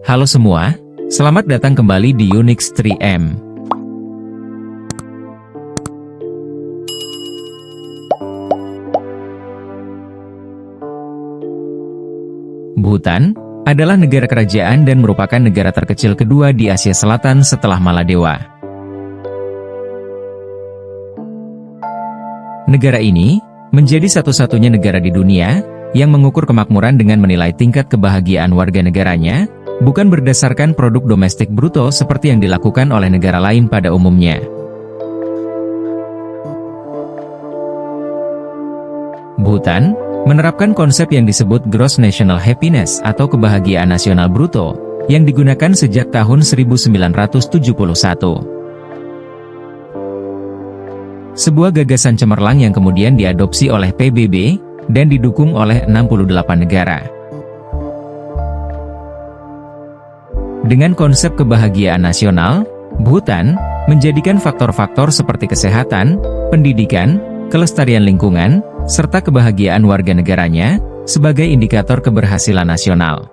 Halo semua, selamat datang kembali di Unix 3M. Bhutan adalah negara kerajaan dan merupakan negara terkecil kedua di Asia Selatan setelah Maladewa. Negara ini menjadi satu-satunya negara di dunia yang mengukur kemakmuran dengan menilai tingkat kebahagiaan warga negaranya, bukan berdasarkan produk domestik bruto seperti yang dilakukan oleh negara lain pada umumnya. Bhutan menerapkan konsep yang disebut Gross National Happiness atau kebahagiaan nasional bruto, yang digunakan sejak tahun 1971. Sebuah gagasan cemerlang yang kemudian diadopsi oleh PBB, dan didukung oleh 68 negara. Dengan konsep kebahagiaan nasional, Bhutan menjadikan faktor-faktor seperti kesehatan, pendidikan, kelestarian lingkungan, serta kebahagiaan warga negaranya sebagai indikator keberhasilan nasional.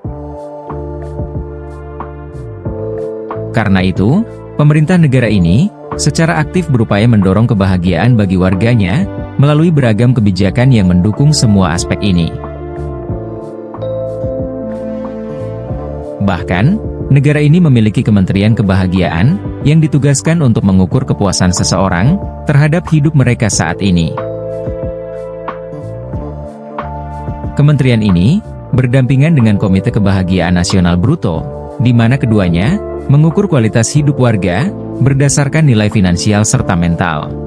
Karena itu, pemerintah negara ini secara aktif berupaya mendorong kebahagiaan bagi warganya melalui beragam kebijakan yang mendukung semua aspek ini. Bahkan, negara ini memiliki Kementerian Kebahagiaan yang ditugaskan untuk mengukur kepuasan seseorang terhadap hidup mereka saat ini. Kementerian ini berdampingan dengan Komite Kebahagiaan Nasional Bruto, di mana keduanya mengukur kualitas hidup warga berdasarkan nilai finansial serta mental.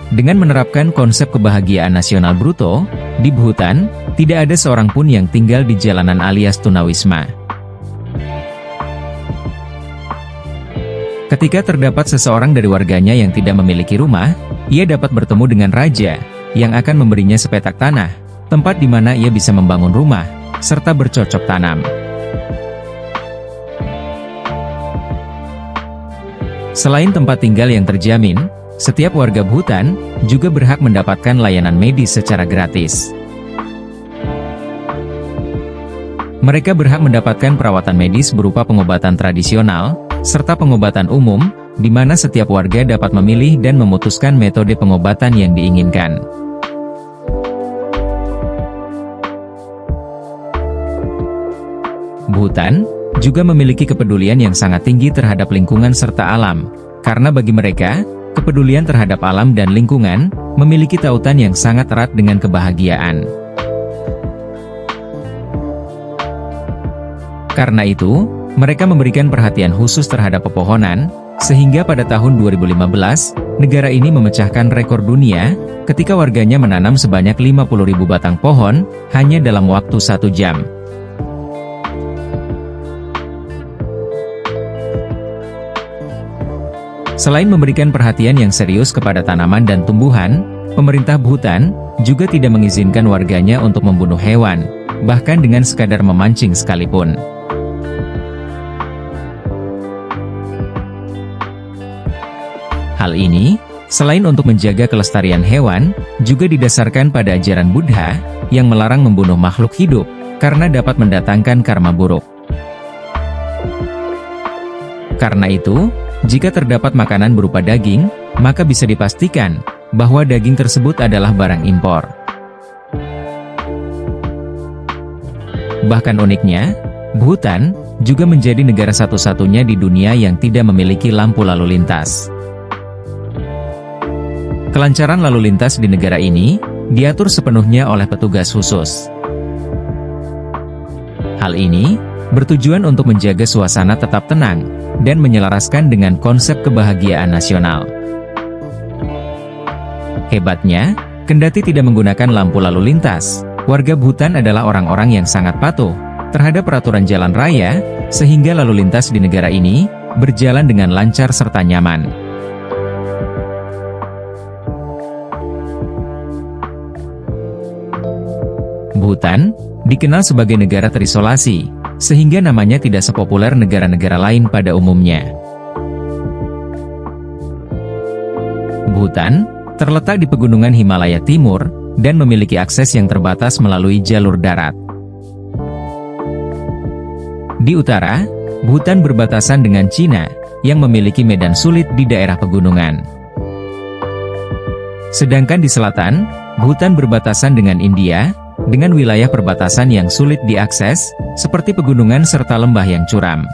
Dengan menerapkan konsep kebahagiaan nasional bruto, di Bhutan, tidak ada seorang pun yang tinggal di jalanan alias tunawisma. Ketika terdapat seseorang dari warganya yang tidak memiliki rumah, ia dapat bertemu dengan raja, yang akan memberinya sepetak tanah, tempat di mana ia bisa membangun rumah, serta bercocok tanam. Selain tempat tinggal yang terjamin, setiap warga Bhutan juga berhak mendapatkan layanan medis secara gratis. Mereka berhak mendapatkan perawatan medis berupa pengobatan tradisional, serta pengobatan umum, di mana setiap warga dapat memilih dan memutuskan metode pengobatan yang diinginkan. Bhutan juga memiliki kepedulian yang sangat tinggi terhadap lingkungan serta alam, karena bagi mereka, kepedulian terhadap alam dan lingkungan memiliki tautan yang sangat erat dengan kebahagiaan. Karena itu, mereka memberikan perhatian khusus terhadap pepohonan, sehingga pada tahun 2015, negara ini memecahkan rekor dunia, ketika warganya menanam sebanyak 50.000 batang pohon, hanya dalam waktu 1 jam. Selain memberikan perhatian yang serius kepada tanaman dan tumbuhan, pemerintah Bhutan juga tidak mengizinkan warganya untuk membunuh hewan, bahkan dengan sekadar memancing sekalipun. Hal ini, selain untuk menjaga kelestarian hewan, juga didasarkan pada ajaran Buddha, yang melarang membunuh makhluk hidup, karena dapat mendatangkan karma buruk. Karena itu, jika terdapat makanan berupa daging, maka bisa dipastikan bahwa daging tersebut adalah barang impor. Bahkan uniknya, Bhutan juga menjadi negara satu-satunya di dunia yang tidak memiliki lampu lalu lintas. Kelancaran lalu lintas di negara ini diatur sepenuhnya oleh petugas khusus. Hal ini bertujuan untuk menjaga suasana tetap tenang dan menyelaraskan dengan konsep kebahagiaan nasional. Hebatnya, kendati tidak menggunakan lampu lalu lintas, warga Bhutan adalah orang-orang yang sangat patuh terhadap peraturan jalan raya, sehingga lalu lintas di negara ini berjalan dengan lancar serta nyaman. Bhutan dikenal sebagai negara terisolasi, sehingga namanya tidak sepopuler negara-negara lain pada umumnya. Bhutan terletak di pegunungan Himalaya Timur, dan memiliki akses yang terbatas melalui jalur darat. Di utara, Bhutan berbatasan dengan Cina, yang memiliki medan sulit di daerah pegunungan. Sedangkan di selatan, Bhutan berbatasan dengan India, dengan wilayah perbatasan yang sulit diakses, seperti pegunungan serta lembah yang curam.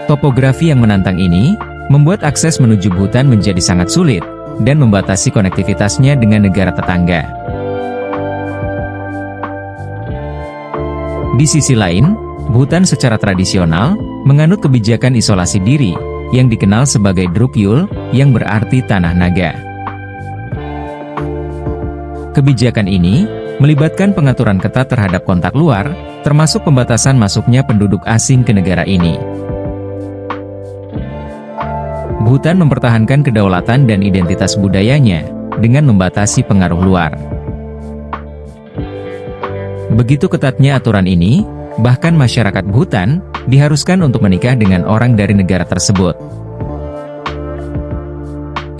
Topografi yang menantang ini, membuat akses menuju Bhutan menjadi sangat sulit, dan membatasi konektivitasnya dengan negara tetangga. Di sisi lain, Bhutan secara tradisional, menganut kebijakan isolasi diri, yang dikenal sebagai Drukyul, yang berarti tanah naga. Kebijakan ini, melibatkan pengaturan ketat terhadap kontak luar, termasuk pembatasan masuknya penduduk asing ke negara ini. Bhutan mempertahankan kedaulatan dan identitas budayanya, dengan membatasi pengaruh luar. Begitu ketatnya aturan ini, bahkan masyarakat Bhutan, diharuskan untuk menikah dengan orang dari negara tersebut.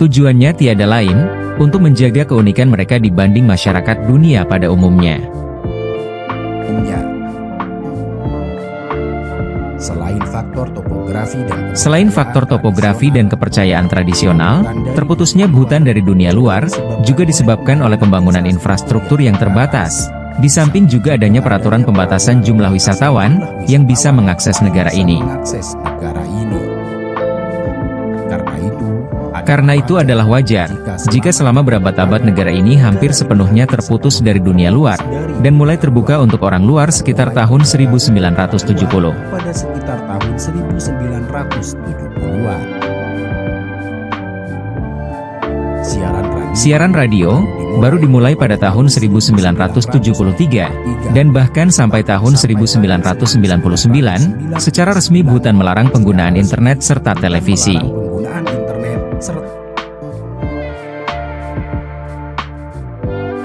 Tujuannya tiada lain, untuk menjaga keunikan mereka dibanding masyarakat dunia pada umumnya. Selain faktor topografi dan kepercayaan tradisional, terputusnya Bhutan dari dunia luar, juga disebabkan oleh pembangunan infrastruktur yang terbatas. Di samping juga adanya peraturan pembatasan jumlah wisatawan, yang bisa mengakses negara ini. Karena itu adalah wajar, jika selama berabad-abad negara ini hampir sepenuhnya terputus dari dunia luar, dan mulai terbuka untuk orang luar sekitar tahun 1970. Siaran radio baru dimulai pada tahun 1973, dan bahkan sampai tahun 1999, secara resmi Bhutan melarang penggunaan internet serta televisi.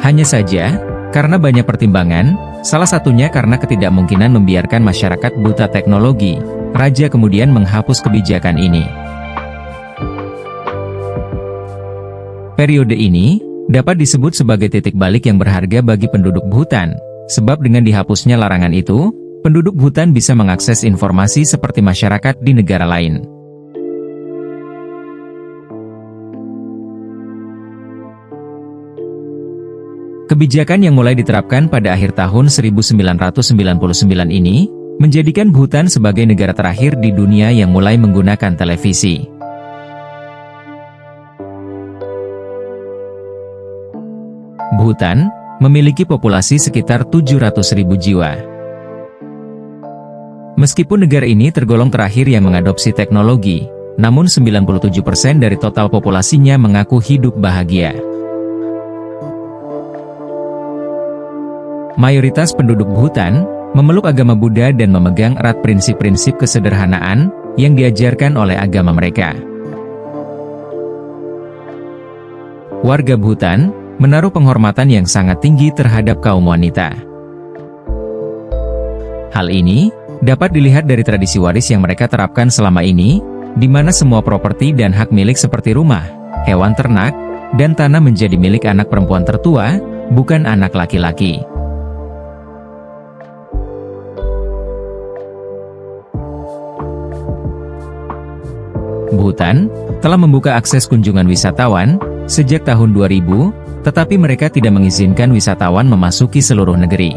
Hanya saja, karena banyak pertimbangan, salah satunya karena ketidakmungkinan membiarkan masyarakat buta teknologi, raja kemudian menghapus kebijakan ini. Periode ini dapat disebut sebagai titik balik yang berharga bagi penduduk Bhutan, sebab dengan dihapusnya larangan itu, penduduk Bhutan bisa mengakses informasi seperti masyarakat di negara lain. Kebijakan yang mulai diterapkan pada akhir tahun 1999 ini, menjadikan Bhutan sebagai negara terakhir di dunia yang mulai menggunakan televisi. Bhutan memiliki populasi sekitar 700.000 jiwa. Meskipun negara ini tergolong terakhir yang mengadopsi teknologi, namun 97% dari total populasinya mengaku hidup bahagia. Mayoritas penduduk Bhutan memeluk agama Buddha dan memegang erat prinsip-prinsip kesederhanaan yang diajarkan oleh agama mereka. Warga Bhutan menaruh penghormatan yang sangat tinggi terhadap kaum wanita. Hal ini dapat dilihat dari tradisi waris yang mereka terapkan selama ini, di mana semua properti dan hak milik seperti rumah, hewan ternak, dan tanah menjadi milik anak perempuan tertua, bukan anak laki-laki. Bhutan telah membuka akses kunjungan wisatawan sejak tahun 2000, tetapi mereka tidak mengizinkan wisatawan memasuki seluruh negeri.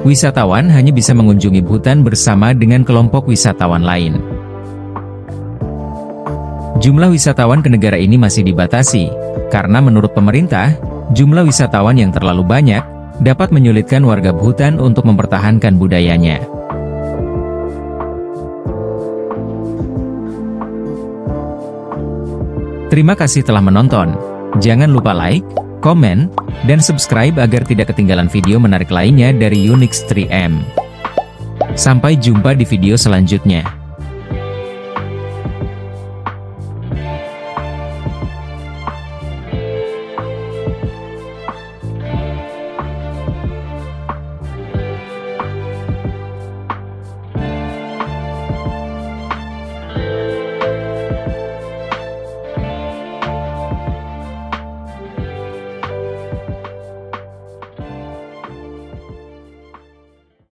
Wisatawan hanya bisa mengunjungi Bhutan bersama dengan kelompok wisatawan lain. Jumlah wisatawan ke negara ini masih dibatasi, karena menurut pemerintah, jumlah wisatawan yang terlalu banyak dapat menyulitkan warga Bhutan untuk mempertahankan budayanya. Terima kasih telah menonton. Jangan lupa like, komen, dan subscribe agar tidak ketinggalan video menarik lainnya dari Unix 3M. Sampai jumpa di video selanjutnya.